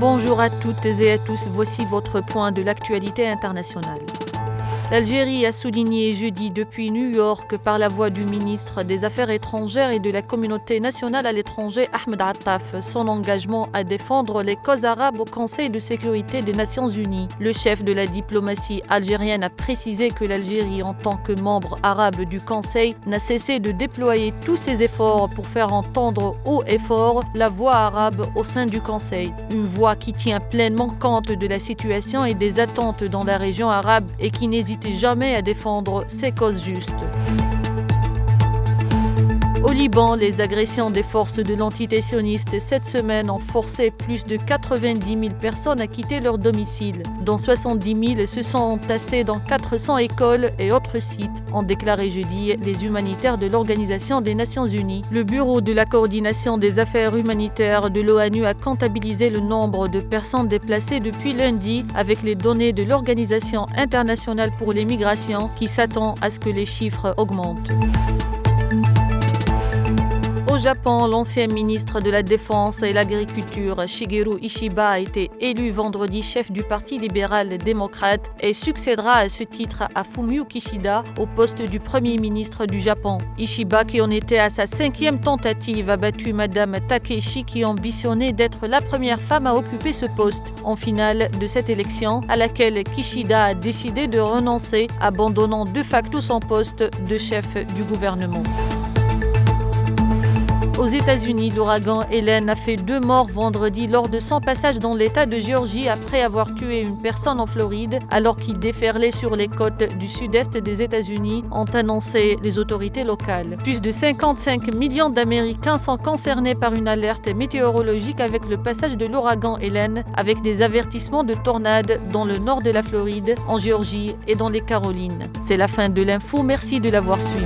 Bonjour à toutes et à tous, voici votre point de l'actualité internationale. L'Algérie a souligné jeudi depuis New York par la voix du ministre des Affaires étrangères et de la communauté nationale à l'étranger Ahmed Attaf son engagement à défendre les causes arabes au Conseil de sécurité des Nations Unies. Le chef de la diplomatie algérienne a précisé que l'Algérie, en tant que membre arabe du Conseil, n'a cessé de déployer tous ses efforts pour faire entendre haut et fort la voix arabe au sein du Conseil. Une voix qui tient pleinement compte de la situation et des attentes dans la région arabe et qui n'hésite jamais à défendre ses causes justes. Au Liban, les agressions des forces de l'entité sioniste cette semaine ont forcé plus de 90 000 personnes à quitter leur domicile, dont 70 000 se sont entassés dans 400 écoles et autres sites, ont déclaré jeudi les humanitaires de l'Organisation des Nations Unies. Le Bureau de la coordination des affaires humanitaires de l'ONU a comptabilisé le nombre de personnes déplacées depuis lundi avec les données de l'Organisation internationale pour les migrations qui s'attend à ce que les chiffres augmentent. Au Japon, l'ancien ministre de la Défense et de l'Agriculture, Shigeru Ishiba, a été élu vendredi chef du Parti libéral-démocrate et succédera à ce titre à Fumio Kishida au poste du Premier ministre du Japon. Ishiba, qui en était à sa 5e tentative, a battu Madame Takeshi qui ambitionnait d'être la première femme à occuper ce poste en finale de cette élection à laquelle Kishida a décidé de renoncer, abandonnant de facto son poste de chef du gouvernement. Aux États-Unis, l'ouragan Hélène a fait 2 morts vendredi lors de son passage dans l'État de Géorgie après avoir tué une personne en Floride alors qu'il déferlait sur les côtes du sud-est des États-Unis, ont annoncé les autorités locales. Plus de 55 millions d'Américains sont concernés par une alerte météorologique avec le passage de l'ouragan Hélène, avec des avertissements de tornades dans le nord de la Floride, en Géorgie et dans les Carolines. C'est la fin de l'info, merci de l'avoir suivi.